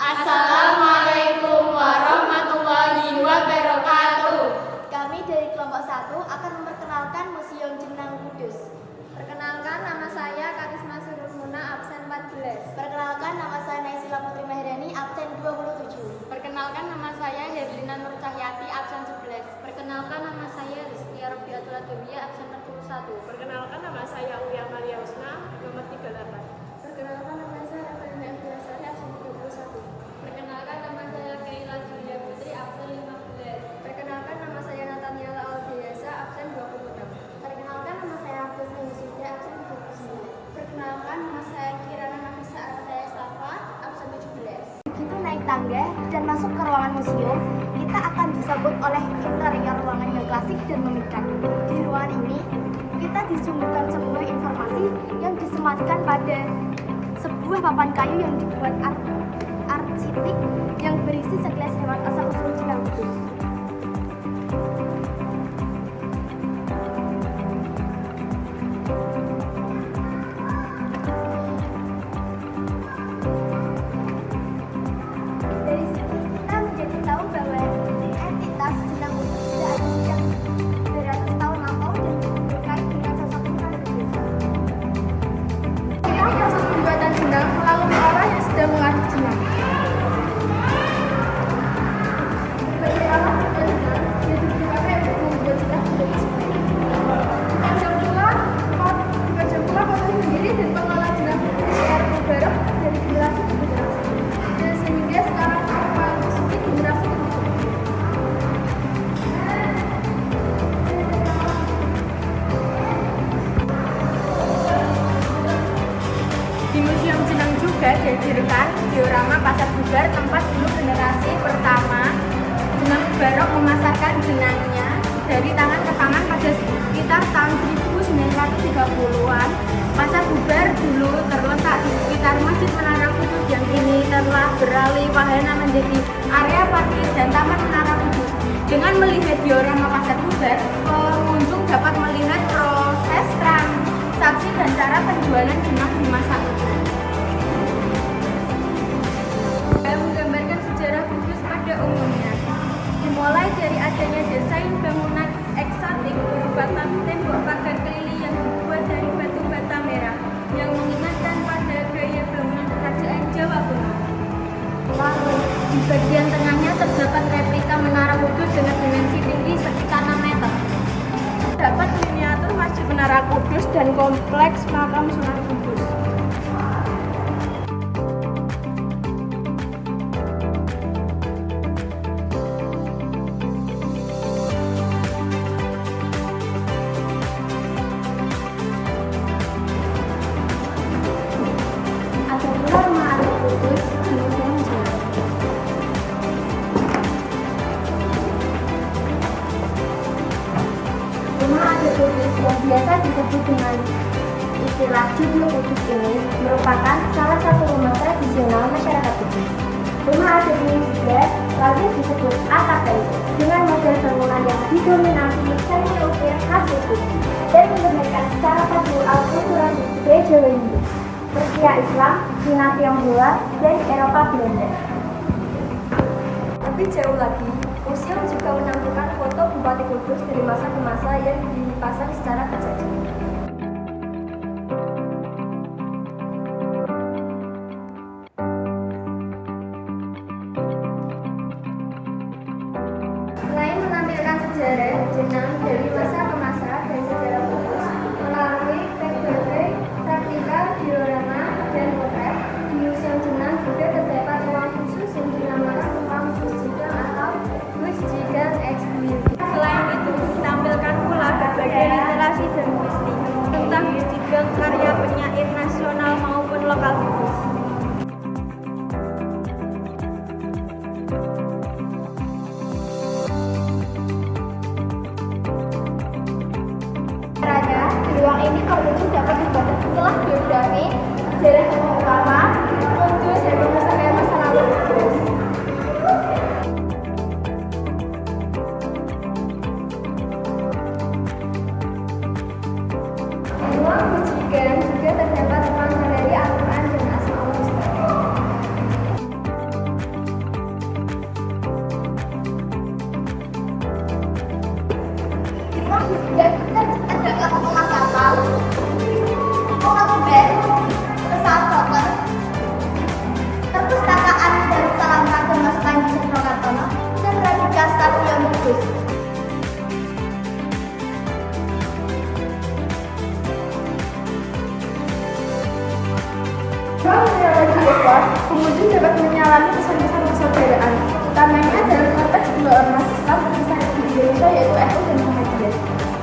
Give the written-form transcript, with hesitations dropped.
Assalamualaikum warahmatullahi wabarakatuh. Kami dari kelompok 1 akan memperkenalkan Museum Jenang Kudus. Perkenalkan, nama saya Karisma Surumuna, absen 14. Perkenalkan, nama saya Naisila Putri Maharani, absen 27. Perkenalkan, nama saya Herlina Nur Cahyati, absen 11. Perkenalkan, nama saya Rizkia Robiatul Adawiyah, absen 41. Perkenalkan, nama saya Uya Maria Usna, nomor 38. Perkenalkan, nama saya Evelina Fiasari, absen 21. Perkenalkan, nama saya Keila Julia Putri, absen 15. Perkenalkan, nama saya Nataniela Aldiasa, absen 26. Perkenalkan, nama saya Agus Yusida, absen 29. Perkenalkan, nama saya Kirana Nafisa Artaya Safa, absen 17. Begitu naik tangga dan masuk ke ruangan museum, kita akan disambut oleh interior ruangan yang klasik dan memikat. Di ruangan ini, kita disuguhkan sebuah informasi yang disematkan pada sebuah papan kayu yang dibuat arsitek yang berisi sekilas hewan asal-usul Jenang Kudus. Dari sini kita menjadi tahu bahwa entitas Jenang Kudus tidak ada sejak beratus tahun lampau dan terkait dengan sosok Jenang Kudus. Inilah proses pembuatan jenang melalui orang yang sedang mengaduk jenang. Berbagai alat pembuat jenang yang dipakai untuk membuat jenang menjadi seperti ini. Dibajang pula proses sendiri dan pengelola jenang secara mubarok dari generasi ke generasi. Dan sehingga sekarang memasuki generasi kedua. Di Museum Jenang juga dihadirkan diorama Pasar Bubar, tempat dulu generasi pertama Jenang Barok memasarkan jenangnya dari tangan ke tangan pada sekitar tahun 1930-an. Pasar Bubar dulu terletak di sekitar Masjid Menara Kudus yang kini telah beralih wahana menjadi area parkir dan Taman Menara Kudus. Dengan melihat diorama Pasar Bubar, pengunjung dapat melihat proses transaksi dan cara penjualan jenang di masa itu. Menggambarkan sejarah Kudus pada umumnya, dimulai dari adanya desain bangunan eksotik berupa tembok pagar keliling yang dibuat dari batu bata merah yang mengingatkan pada gaya bangunan kerajaan Jawa kuno. Lalu di bagian tengahnya terdapat replika Menara Kudus dengan dimensi tinggi sekitar 6 meter. Terdapat miniatur Masjid Menara Kudus dan kompleks makam Sunan Kudus. Ada pula rumah adat Kudus di Museum Jenang. Rumah adat Kudus yang biasa disebut dengan istilah Joglo Kudus ini merupakan salah satu rumah tradisional masyarakat Kudus. Rumah adat ini juga lazim disebut AKPI dengan model bangunan yang didominasi seni ukir khas Kudus dan menggunakan secara faktual kultural budaya Jawa Hindu, Persia Islam, Cina Tionghoa, dan Eropa Belanda. Lebih jauh lagi, museum juga menampilkan foto Bupati Kudus dari masa ke masa yang dipasang secara berjajar. Selain menampilkan sejarah jenang dari masa ke masa dan sejarah Kudus melalui berbagai praktikal diorama dan potret, di Museum Jenang juga terdapat ruang khusus yang dinamakan ruang Wisjigang atau Wisjigang Exhibit. Selain itu, ditampilkan pula berbagai literasi dan puisi bahwa pengunjung dapat menyalami pesan-pesan persaudaraan, utamanya dalam konteks dua ormas Islam terbesar di Indonesia yaitu NU dan Muhammadiyah.